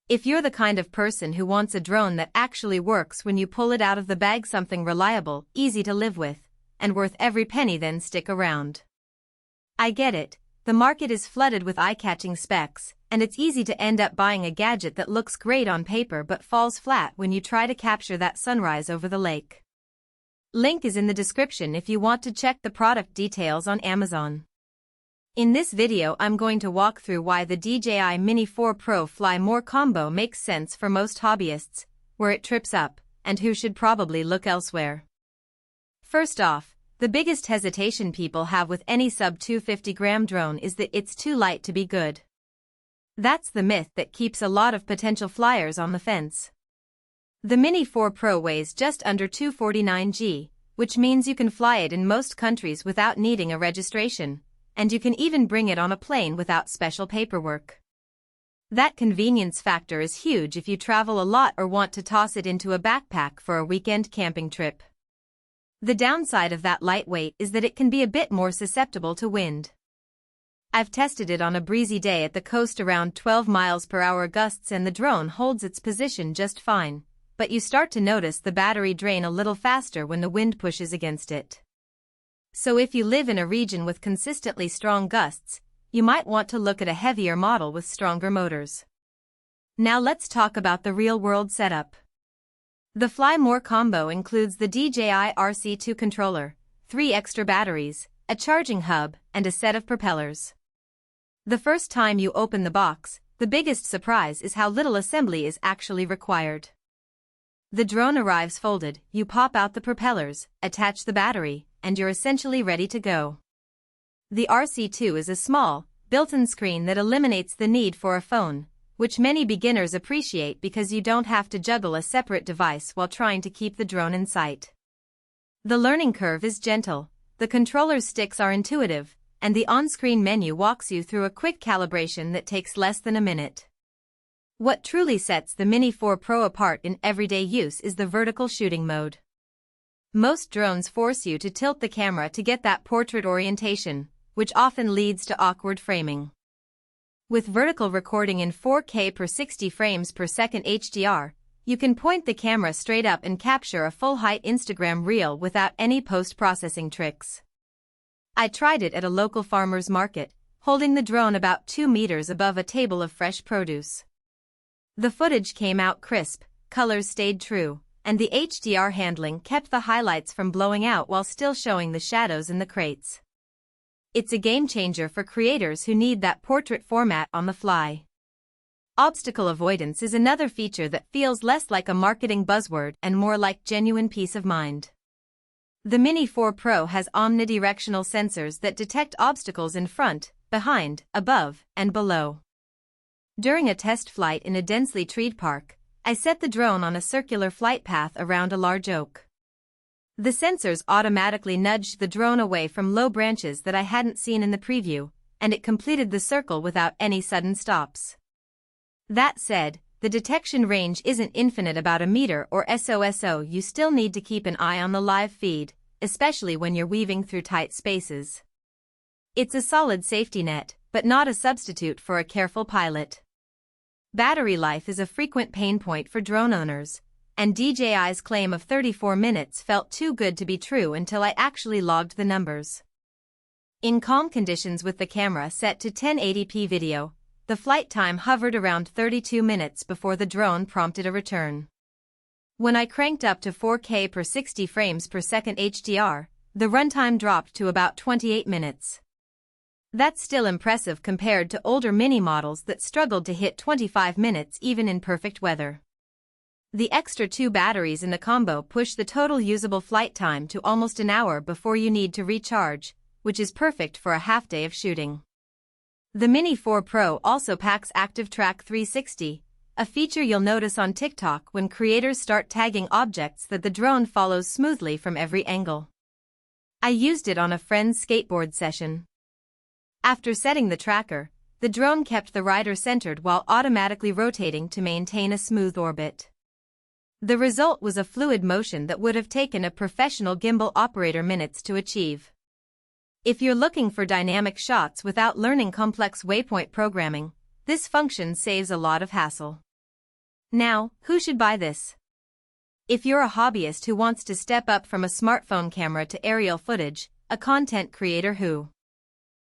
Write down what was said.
If you're the kind of person who wants a drone that actually works when you pull it out of the bag, something reliable, easy to live with, and worth every penny, then stick around. I get it, the market is flooded with eye-catching specs, and it's easy to end up buying a gadget that looks great on paper but falls flat when you try to capture that sunrise over the lake. Link is in the description if you want to check the product details on Amazon. In this video I'm going to walk through why the DJI Mini 4 Pro Fly More combo makes sense for most hobbyists, where it trips up, and who should probably look elsewhere. First off, the biggest hesitation people have with any sub-250-gram drone is that it's too light to be good. That's the myth that keeps a lot of potential flyers on the fence. The Mini 4 Pro weighs just under 249 g, which means you can fly it in most countries without needing a registration, and you can even bring it on a plane without special paperwork. That convenience factor is huge if you travel a lot or want to toss it into a backpack for a weekend camping trip. The downside of that lightweight is that it can be a bit more susceptible to wind. I've tested it on a breezy day at the coast around 12 miles per hour gusts and the drone holds its position just fine, but you start to notice the battery drain a little faster when the wind pushes against it. So if you live in a region with consistently strong gusts, you might want to look at a heavier model with stronger motors. Now let's talk about the real-world setup. The Fly More combo includes the DJI RC2 controller, 3 extra batteries, a charging hub, and a set of propellers. The first time you open the box, the biggest surprise is how little assembly is actually required. The drone arrives folded, you pop out the propellers, attach the battery, and you're essentially ready to go. The RC2 is a small, built-in screen that eliminates the need for a phone, which many beginners appreciate because you don't have to juggle a separate device while trying to keep the drone in sight. The learning curve is gentle, the controller's sticks are intuitive, and the on-screen menu walks you through a quick calibration that takes less than a minute. What truly sets the Mini 4 Pro apart in everyday use is the vertical shooting mode. Most drones force you to tilt the camera to get that portrait orientation, which often leads to awkward framing. With vertical recording in 4K per 60 frames per second HDR, you can point the camera straight up and capture a full-height Instagram reel without any post-processing tricks. I tried it at a local farmer's market, holding the drone about 2 meters above a table of fresh produce. The footage came out crisp, colors stayed true, and the HDR handling kept the highlights from blowing out while still showing the shadows in the crates. It's a game changer for creators who need that portrait format on the fly. Obstacle avoidance is another feature that feels less like a marketing buzzword and more like genuine peace of mind. The Mini 4 Pro has omnidirectional sensors that detect obstacles in front, behind, above, and below. During a test flight in a densely treed park, I set the drone on a circular flight path around a large oak. The sensors automatically nudged the drone away from low branches that I hadn't seen in the preview, and it completed the circle without any sudden stops. That said, the detection range isn't infinite. About a meter or so, you still need to keep an eye on the live feed, especially when you're weaving through tight spaces. It's a solid safety net, but not a substitute for a careful pilot. Battery life is a frequent pain point for drone owners, and DJI's claim of 34 minutes felt too good to be true until I actually logged the numbers. In calm conditions with the camera set to 1080p video, the flight time hovered around 32 minutes before the drone prompted a return. When I cranked up to 4K per 60 frames per second HDR, the runtime dropped to about 28 minutes. That's still impressive compared to older mini models that struggled to hit 25 minutes even in perfect weather. The extra 2 batteries in the combo push the total usable flight time to almost an hour before you need to recharge, which is perfect for a half day of shooting. The Mini 4 Pro also packs ActiveTrack 360, a feature you'll notice on TikTok when creators start tagging objects that the drone follows smoothly from every angle. I used it on a friend's skateboard session. After setting the tracker, the drone kept the rider centered while automatically rotating to maintain a smooth orbit. The result was a fluid motion that would have taken a professional gimbal operator minutes to achieve. If you're looking for dynamic shots without learning complex waypoint programming, this function saves a lot of hassle. Now, who should buy this? If you're a hobbyist who wants to step up from a smartphone camera to aerial footage, a content creator who